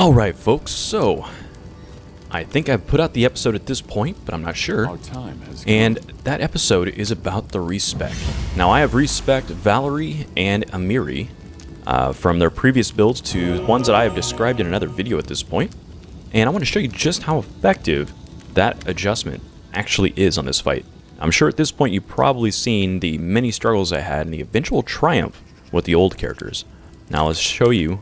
Alright folks, so I think I've put out the episode at this point, but I'm not sure. Our time has come. And that episode is about the respec. Now I have respec Valerie and Amiri from their previous builds to ones that I have described in another video at this point. And I want to show you just how effective that adjustment actually is on this fight. I'm sure at this point you've probably seen the many struggles I had and the eventual triumph with the old characters. Now let's show you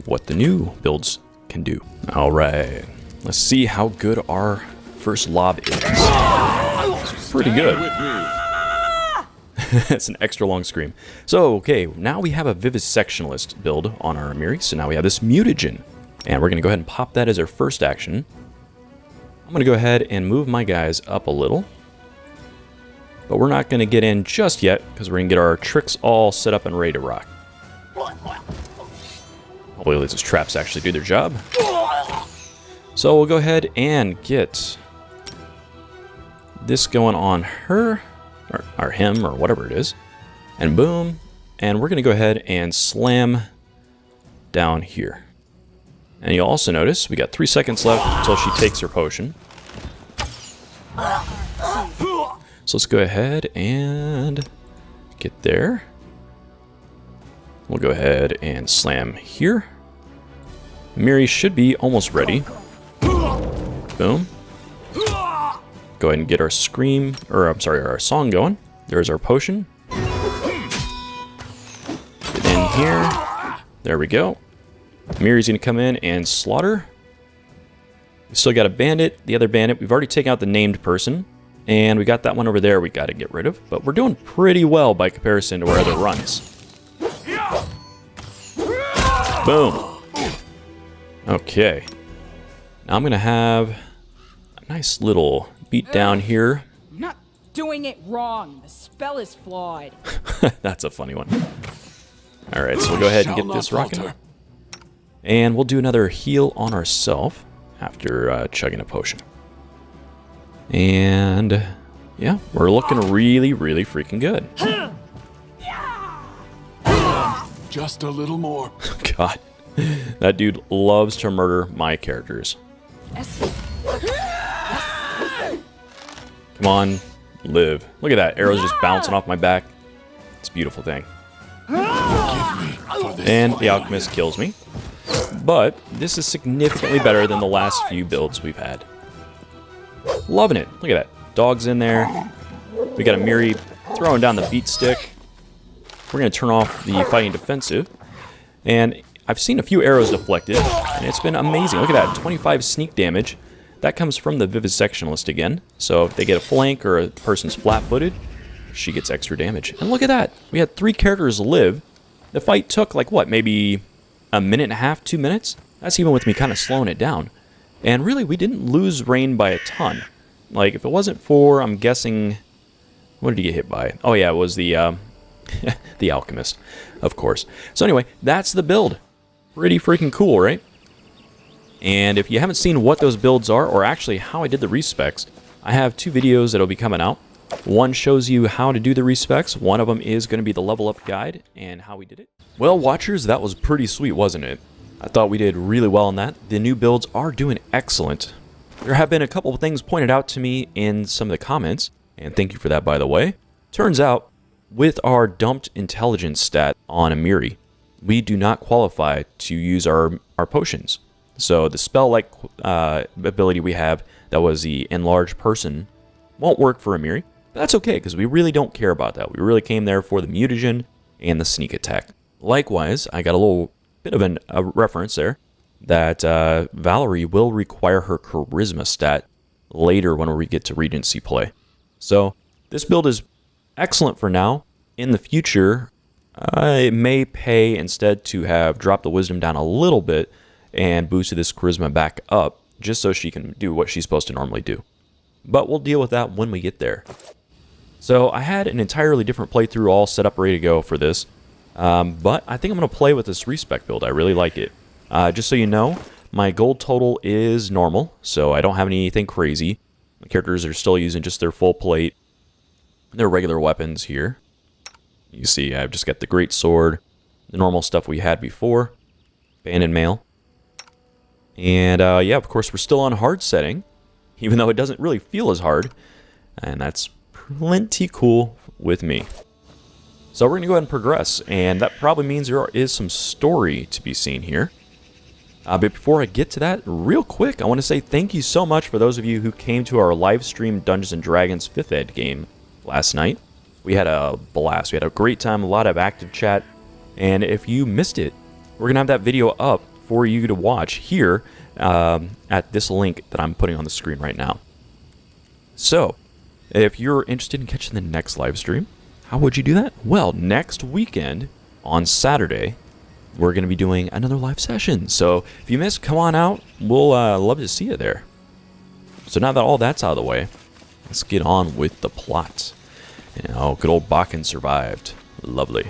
what the new builds can do. Alright, let's see how good our first lob is. Pretty good. It's an extra long scream. So, okay, now we have a vivisectionalist build on our Amiri. So now we have this mutagen. And we're going to go ahead and pop that as our first action. I'm going to go ahead and move my guys up a little. But we're not going to get in just yet, because we're going to get our tricks all set up and ready to rock. Hopefully these traps actually do their job. So we'll go ahead and get this going on her, or him, or whatever it is. And boom. And we're going to go ahead and slam down here. And you'll also notice we got 3 seconds left until she takes her potion. So let's go ahead and get there. We'll go ahead and slam here. Amiri should be almost ready. Boom. Go ahead and get our scream, or I'm sorry, our song going. There's our potion. Get in here. There we go. Amiri's gonna come in and slaughter. We still got a bandit. The other bandit, we've already taken out the named person. And we got that one over there we got to get rid of. But we're doing pretty well by comparison to our other runs. Boom. Okay. Now I'm going to have a nice little beat down here. I'm not doing it wrong. The spell is flawed. That's a funny one. Alright, so we'll go ahead and get this rocking. And we'll do another heal on ourselves after chugging a potion. And yeah, we're looking really, really freaking good. Just a little more. God, that dude loves to murder my characters. Come on, live. Look at that, arrows just bouncing off my back. It's a beautiful thing. And the alchemist kills me. But this is significantly better than the last few builds we've had. Loving it. Look at that. Dog's in there. We got Amiri throwing down the beat stick. We're going to turn off the fighting defensive. And I've seen a few arrows deflected, and it's been amazing. Look at that. 25 sneak damage. That comes from the vivisectionalist again. So if they get a flank or a person's flat-footed, she gets extra damage. And look at that. We had 3 characters live. The fight took, like, what, maybe a minute and a half, 2 minutes? That's even with me kind of slowing it down. And really, we didn't lose Rain by a ton. Like, if it wasn't for, I'm guessing... What did he get hit by? Oh, yeah, it was the, the Alchemist, of course. So anyway, that's the build. Pretty freaking cool, right? And if you haven't seen what those builds are, or actually how I did the respecs, I have 2 videos that'll be coming out. One shows you how to do the respecs. One of them is going to be the level up guide and how we did it. Well, watchers, that was pretty sweet, wasn't it? I thought we did really well on that. The new builds are doing excellent. There have been a couple of things pointed out to me in some of the comments, and thank you for that, by the way. Turns out, with our dumped intelligence stat on Amiri, we do not qualify to use our potions. So the spell-like ability we have, that was the enlarged person, won't work for Amiri. But that's okay, because we really don't care about that. We really came there for the mutagen and the sneak attack. Likewise, I got a little bit of a reference there that Valerie will require her charisma stat later when we get to Regency play. So this build is excellent for now. In the future, it may pay instead to have dropped the wisdom down a little bit and boosted this charisma back up just so she can do what she's supposed to normally do. But we'll deal with that when we get there. So I had an entirely different playthrough all set up ready to go for this. But I think I'm going to play with this respec build. I really like it. Just so you know, my gold total is normal, so I don't have anything crazy. The characters are still using just their full plate, their regular weapons here. You see, I've just got the great sword, the normal stuff we had before, bandit mail. And yeah, of course, we're still on hard setting, even though it doesn't really feel as hard. And that's plenty cool with me. So we're going to go ahead and progress, and that probably means there is some story to be seen here. But before I get to that, real quick, I want to say thank you so much for those of you who came to our live stream Dungeons & Dragons 5th Ed game last night. We had a blast. We had a great time, a lot of active chat. And if you missed it, we're going to have that video up for you to watch here at this link that I'm putting on the screen right now. So, if you're interested in catching the next live stream, how would you do that? Well, next weekend on Saturday, we're going to be doing another live session. So if you missed, come on out. We'll love to see you there. So now that all that's out of the way, let's get on with the plot. And, oh, good old Bakken survived. Lovely.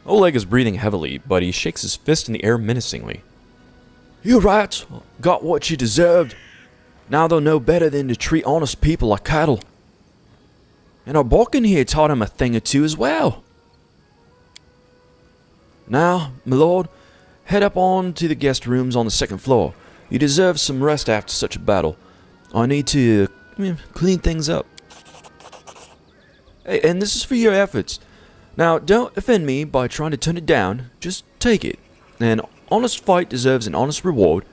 Oleg is breathing heavily, but he shakes his fist in the air menacingly. You rats got what you deserved. Now they'll know better than to treat honest people like cattle. And our Bakken here taught him a thing or two as well. Now, my lord, head up on to the guest rooms on the second floor. You deserve some rest after such a battle. I need to clean things up. Hey, and this is for your efforts. Now, don't offend me by trying to turn it down. Just take it. An honest fight deserves an honest reward.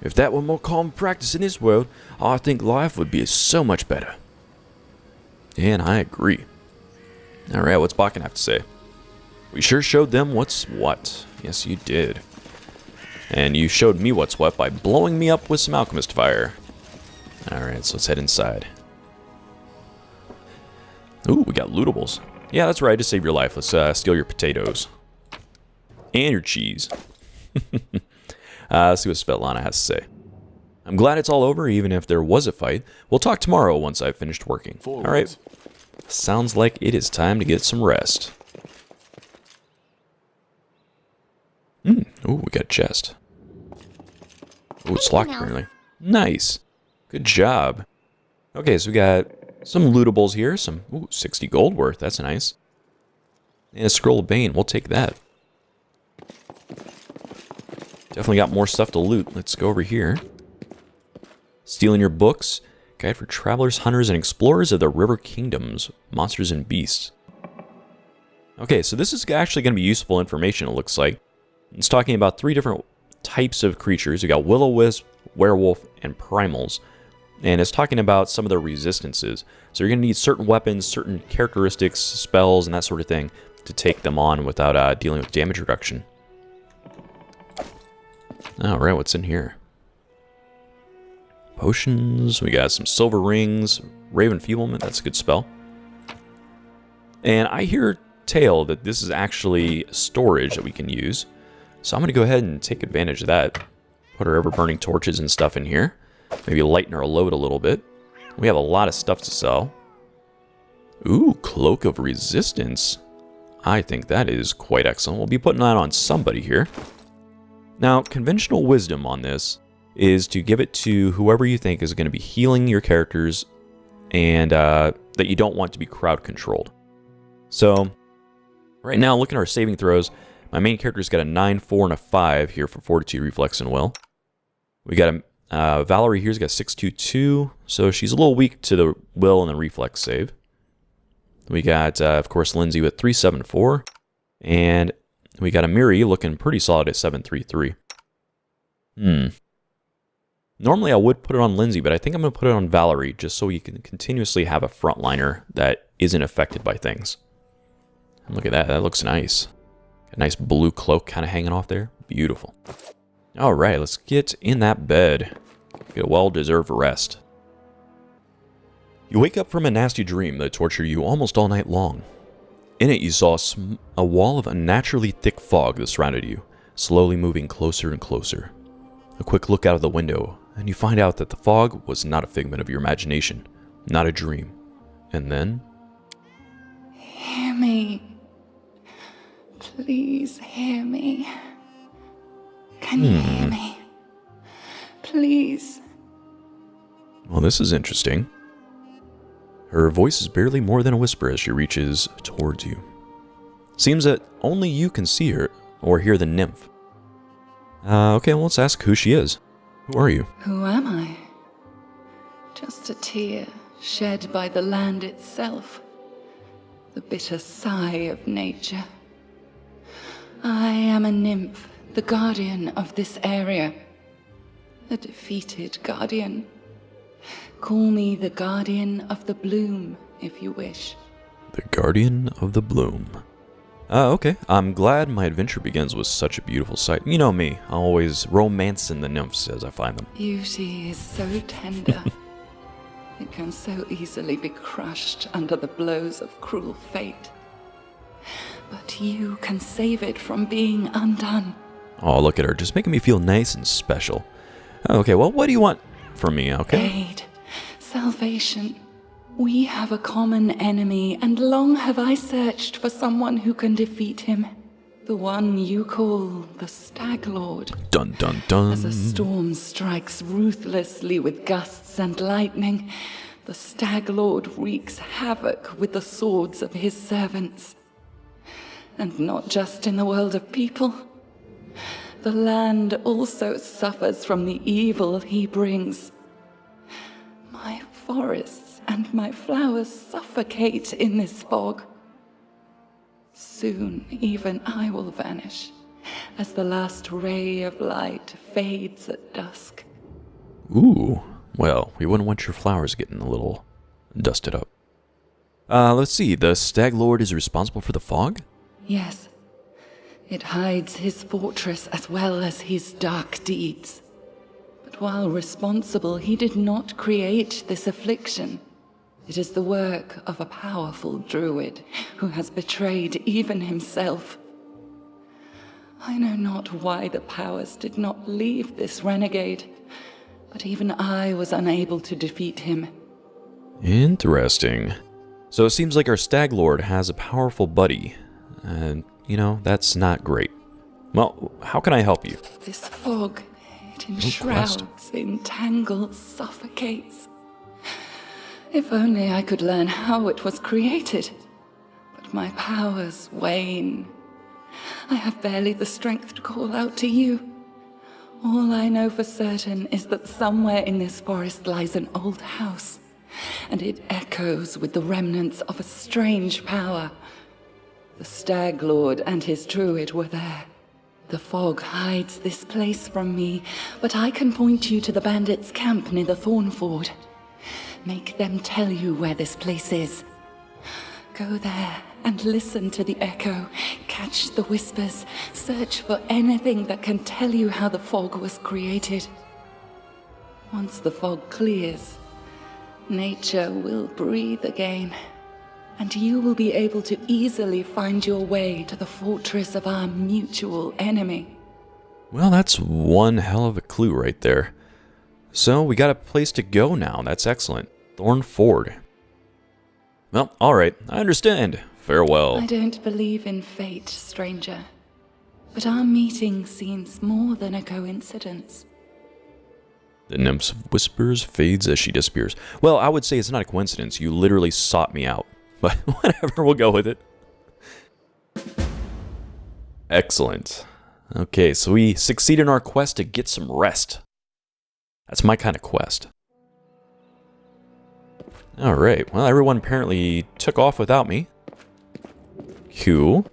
If that were more common practice in this world, I think life would be so much better. And I agree. Alright, what's Bakken have to say? We sure showed them what's what. Yes, you did. And you showed me what's what by blowing me up with some alchemist fire. Alright, so let's head inside. Ooh, we got lootables. Yeah, that's right, to save your life. Let's steal your potatoes. And your cheese. Let's see what Svetlana has to say. I'm glad it's all over, even if there was a fight. We'll talk tomorrow once I've finished working. Alright. Sounds like it is time to get some rest. Ooh, we got a chest. Ooh, it's locked apparently. Nice. Good job. Okay, so we got some lootables here. Some 60 gold worth. That's nice. And a scroll of bane. We'll take that. Definitely got more stuff to loot. Let's go over here. Stealing your books. Guide for travelers, hunters, and explorers of the river kingdoms. Monsters and beasts. Okay, so this is actually going to be useful information, it looks like. It's talking about 3 different types of creatures. We got will-o-wisp, werewolf, and primals. And it's talking about some of their resistances. So you're going to need certain weapons, certain characteristics, spells, and that sort of thing to take them on without dealing with damage reduction. Alright, what's in here? Potions, we got some silver rings, Raven Feeblement, that's a good spell. And I hear tale that this is actually storage that we can use. So I'm going to go ahead and take advantage of that. Put our ever-burning torches and stuff in here. Maybe lighten our load a little bit. We have a lot of stuff to sell. Ooh, Cloak of Resistance. I think that is quite excellent. We'll be putting that on somebody here. Now, conventional wisdom on this is to give it to whoever you think is going to be healing your characters and that you don't want to be crowd controlled. So, right now, looking at our saving throws, my main character's got a 9, 4, and a 5 here for Fortitude, Reflex, and Will. We got a Valerie here's got 6, 2, 2, so she's a little weak to the Will and the Reflex save. We got, of course, Lindsay with 3, 7, 4, and we got a Miri looking pretty solid at 7, 3, 3. Normally I would put it on Lindsay, but I think I'm going to put it on Valerie just so you can continuously have a frontliner that isn't affected by things. And look at that, that looks nice. A nice blue cloak kind of hanging off there. Beautiful. Alright, let's get in that bed. Get a well-deserved rest. You wake up from a nasty dream that tortured you almost all night long. In it you saw a wall of unnaturally thick fog that surrounded you, slowly moving closer and closer. A quick look out of the window, and you find out that the fog was not a figment of your imagination, not a dream. And then... Hear me. Please hear me. Can you hear me? Please. Well, this is interesting. Her voice is barely more than a whisper as she reaches towards you. Seems that only you can see her or hear the nymph. Okay, well, let's ask who she is. Who are you? Who am I? Just a tear shed by the land itself. The bitter sigh of nature. I am a nymph, the guardian of this area. A defeated guardian. Call me the guardian of the bloom, if you wish. The Guardian of the Bloom. Okay. I'm glad my adventure begins with such a beautiful sight. You know me, I'm always romancing the nymphs as I find them. Beauty is so tender. It can so easily be crushed under the blows of cruel fate. But you can save it from being undone. Oh, look at her, just making me feel nice and special. Okay, well, what do you want from me, okay? Aid, salvation. We have a common enemy, and long have I searched for someone who can defeat him. The one you call the Stag Lord. Dun dun dun. As a storm strikes ruthlessly with gusts and lightning, the Stag Lord wreaks havoc with the swords of his servants. And not just in the world of people. The land also suffers from the evil he brings. My forests and my flowers suffocate in this fog. Soon even I will vanish, as the last ray of light fades at dusk. Ooh, well, we wouldn't want your flowers getting a little dusted up. Let's see, the Stag Lord is responsible for the fog? Yes, it hides his fortress as well as his dark deeds. But while responsible, he did not create this affliction. It is the work of a powerful druid who has betrayed even himself. I know not why the powers did not leave this renegade, but even I was unable to defeat him. Interesting. So it seems like our Stag Lord has a powerful buddy, and, you know, that's not great. Well, how can I help you? This fog, it enshrouds, entangles, suffocates. If only I could learn how it was created. But my powers wane. I have barely the strength to call out to you. All I know for certain is that somewhere in this forest lies an old house, and it echoes with the remnants of a strange power. The Stag Lord and his druid were there. The fog hides this place from me, but I can point you to the bandits' camp near the Thornford. Make them tell you where this place is. Go there and listen to the echo, catch the whispers, search for anything that can tell you how the fog was created. Once the fog clears, nature will breathe again, and you will be able to easily find your way to the fortress of our mutual enemy. Well, that's one hell of a clue right there. So, we got a place to go now. That's excellent. Thornford. Well, alright. I understand. Farewell. I don't believe in fate, stranger. But our meeting seems more than a coincidence. The nymph's whispers fades as she disappears. Well, I would say it's not a coincidence. You literally sought me out. But whatever, we'll go with it. Excellent. Okay, so we succeed in our quest to get some rest. That's my kind of quest. Alright, well, everyone apparently took off without me. Cool.